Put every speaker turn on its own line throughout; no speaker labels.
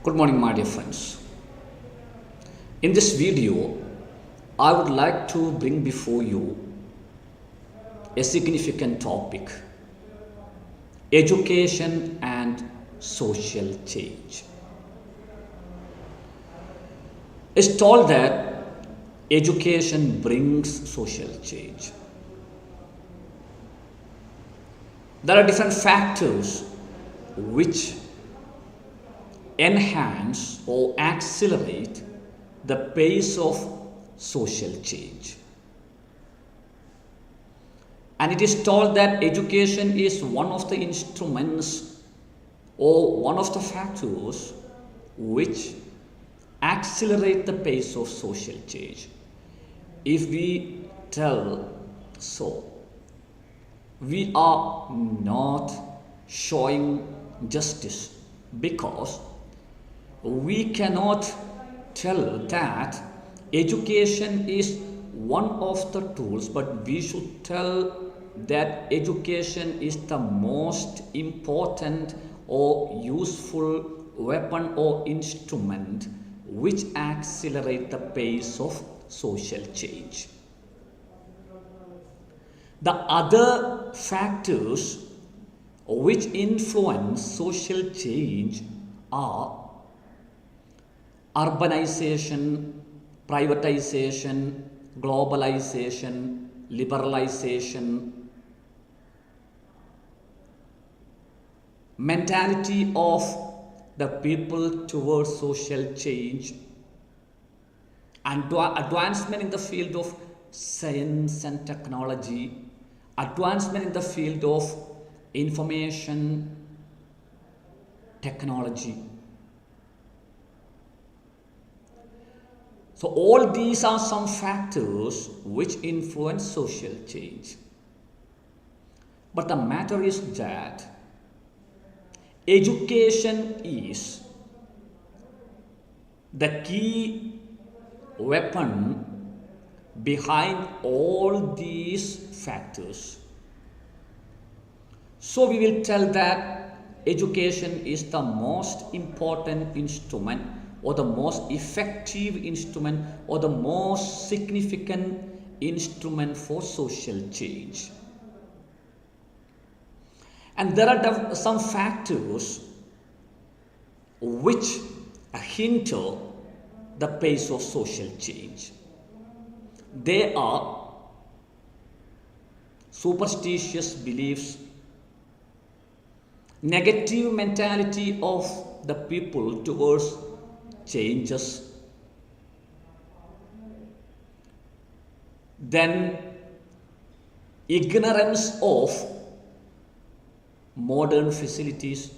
Good morning, my dear friends. In this video, I would like to bring before you a significant topic: education and social change. It's told that education brings social change. There are different factors which enhance or accelerate the pace of social change. And it is told that education is one of the instruments or one of the factors which accelerate the pace of social change. If we tell so, we are not showing justice, because we cannot tell that education is one of the tools, but we should tell that education is the most important or useful weapon or instrument which accelerate the pace of social change. The other factors which influence social change are urbanization, privatization, globalization, liberalization, mentality of the people towards social change, and advancement in the field of science and technology, advancement in the field of information technology. So all these are some factors which influence social change. But the matter is that education is the key weapon behind all these factors. So we will tell that education is the most important instrument, or the most effective instrument, or the most significant instrument for social change. And there are some factors which hinder the pace of social change. They are superstitious beliefs, negative mentality of the people towards changes, then ignorance of modern facilities,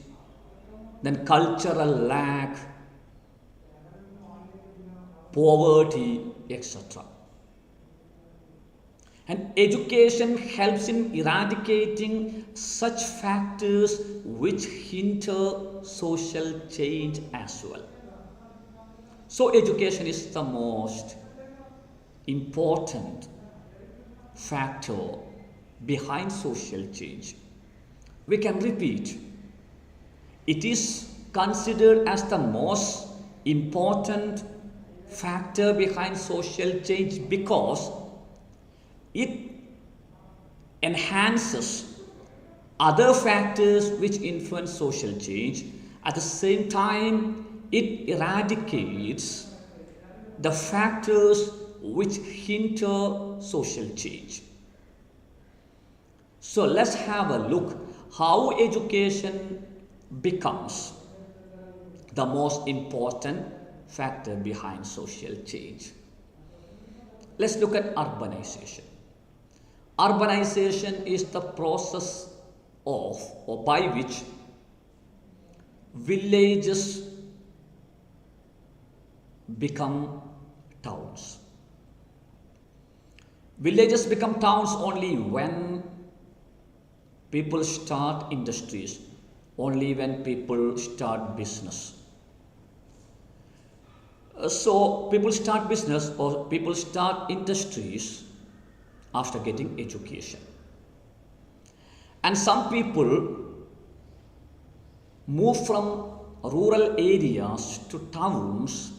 then cultural lack, poverty, etc. And education helps in eradicating such factors which hinder social change as well. So education is the most important factor behind social change. We can repeat, it is considered as the most important factor behind social change because it enhances other factors which influence social change. At the same time, it eradicates the factors which hinder social change. So let's have a look how education becomes the most important factor behind social change. Let's look at urbanization. Urbanization is the process of or by which villages become towns. Villages become towns only when people start industries, only when people start business. So people start business or people start industries after getting education. And some people move from rural areas to towns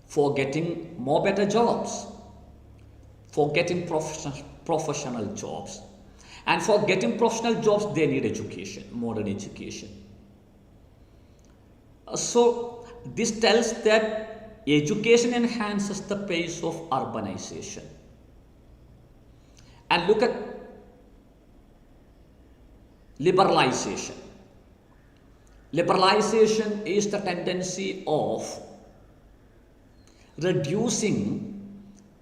for getting more better jobs, for getting professional jobs. And for getting professional jobs, they need education, modern education. So, this tells that education enhances the pace of urbanization. And look at liberalization. Liberalization is the tendency of reducing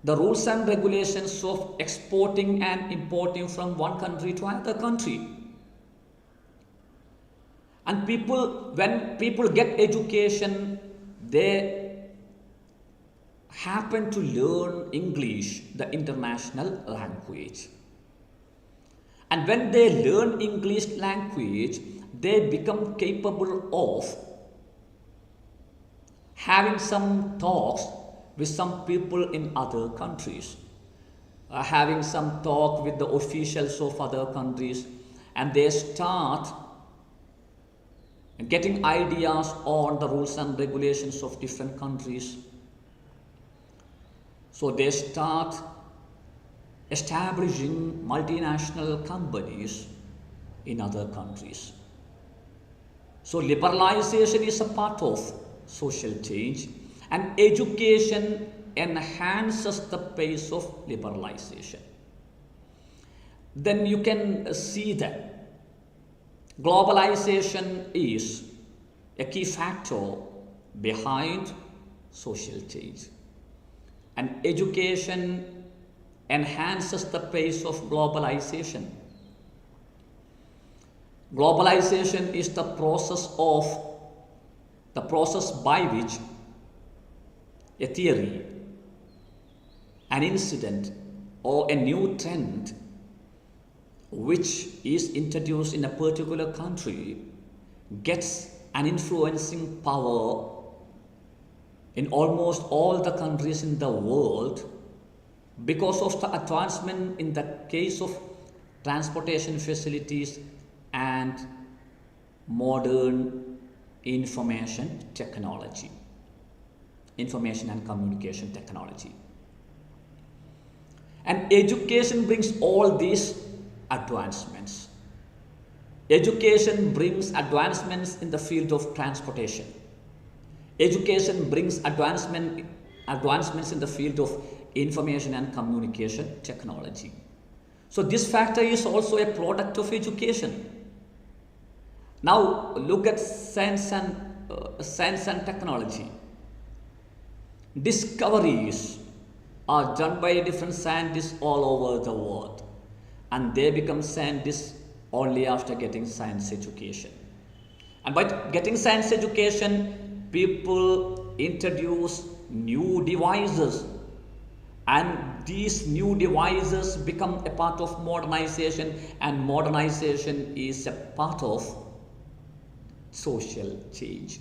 the rules and regulations of exporting and importing from one country to another country. And when people get education, they happen to learn English, the international language. And when they learn English language, they become capable of having some talks with some people in other countries, having some talk with the officials of other countries, and they start getting ideas on the rules and regulations of different countries. So they start establishing multinational companies in other countries. So liberalization is a part of social change, and education enhances the pace of liberalization. Then you can see that globalization is a key factor behind social change, and education enhances the pace of globalization. Globalization is the process by which a theory, an incident, or a new trend which is introduced in a particular country gets an influencing power in almost all the countries in the world because of the advancement in the case of transportation facilities and modern information technology, information and communication technology. And education brings all these advancements. Education brings advancements in the field of transportation. Education brings advancements in the field of information and communication technology. So this factor is also a product of education. Now look at science and technology. Discoveries are done by different scientists all over the world, and they become scientists only after getting science education. And by getting science education, people introduce new devices, and these new devices become a part of modernization, and modernization is a part of social change.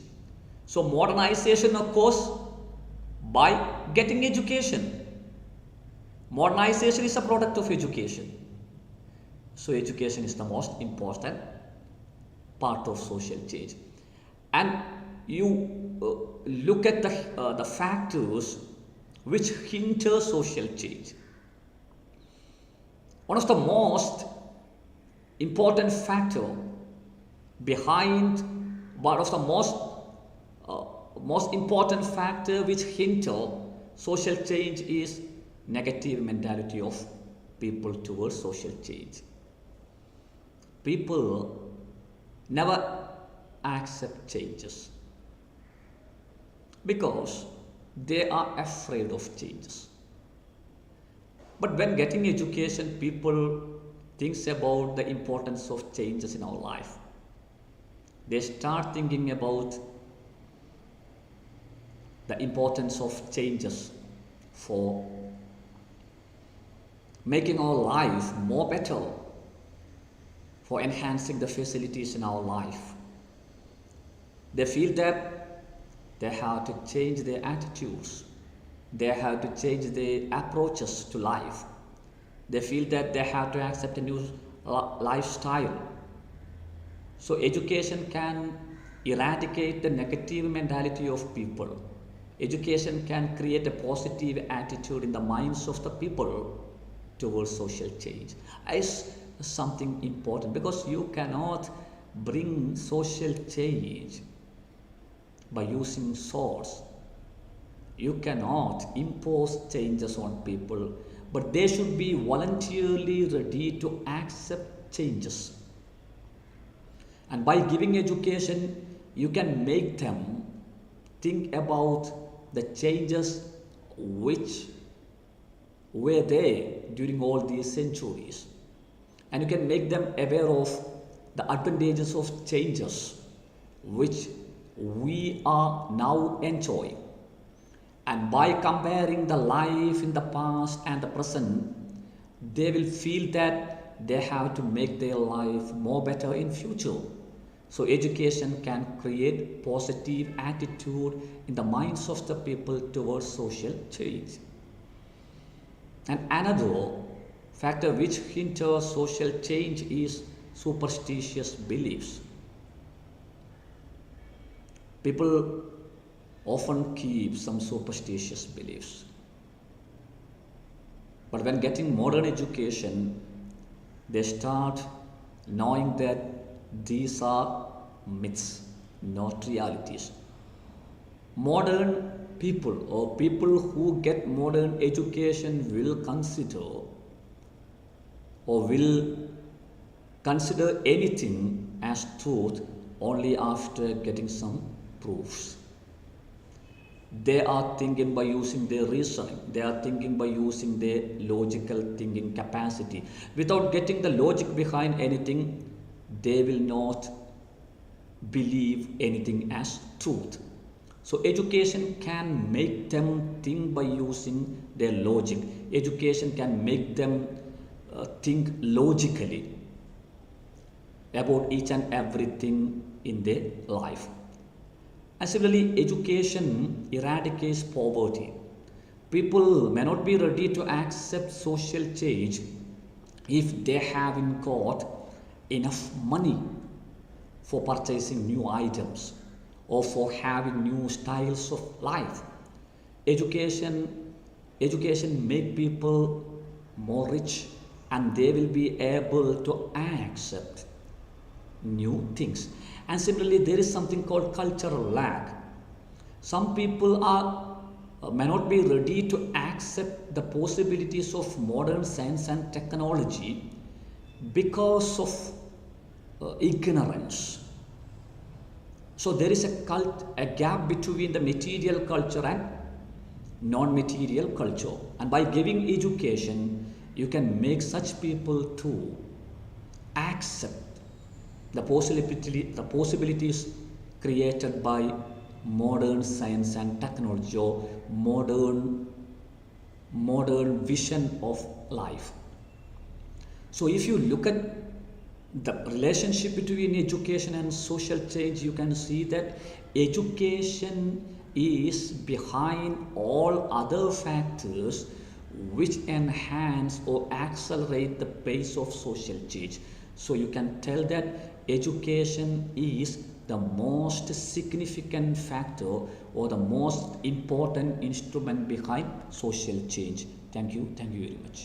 So modernization occurs by getting education. Modernization is a product of education. So education is the most important part of social change. And you look at the factors which hinder social change. One of the most important factor behind one of the most important factor which hinder social change is negative mentality of people towards social change. People never accept changes because they are afraid of changes. But when getting education, people thinks about the importance of changes in our life. They start thinking about the importance of changes for making our life more better, for enhancing the facilities in our life. They feel that they have to change their attitudes. They have to change their approaches to life. They feel that they have to accept a new lifestyle. So education can eradicate the negative mentality of people. Education can create a positive attitude in the minds of the people towards social change. Is something important because you cannot bring social change by using swords. You cannot impose changes on people, but they should be voluntarily ready to accept changes. And by giving education, you can make them think about the changes which were there during all these centuries. And you can make them aware of the advantages of changes which we are now enjoying. And by comparing the life in the past and the present, they will feel that they have to make their life more better in future. So education can create positive attitude in the minds of the people towards social change. And another factor which hinders social change is superstitious beliefs. People often keep some superstitious beliefs. But when getting modern education, they start knowing that these are myths, not realities. Modern people or people who get modern education will consider or will consider anything as truth only after getting some proofs. They are thinking by using their reasoning, they are thinking by using their logical thinking capacity. Without getting the logic behind anything, they will not believe anything as truth. So education can make them think by using their logic. Education can make them think logically about each and everything in their life. And similarly, education eradicates poverty. People may not be ready to accept social change if they haven't got enough money for purchasing new items or for having new styles of life. Education, education make people more rich and they will be able to accept new things. And similarly, there is something called cultural lag. Some people may not be ready to accept the possibilities of modern science and technology because of ignorance. So there is a gap between the material culture and non-material culture. And by giving education, you can make such people to accept the possibilities created by modern science and technology or modern vision of life. So if you look at the relationship between education and social change, you can see that education is behind all other factors which enhance or accelerate the pace of social change. So you can tell that education is the most significant factor or the most important instrument behind social change. Thank you very much.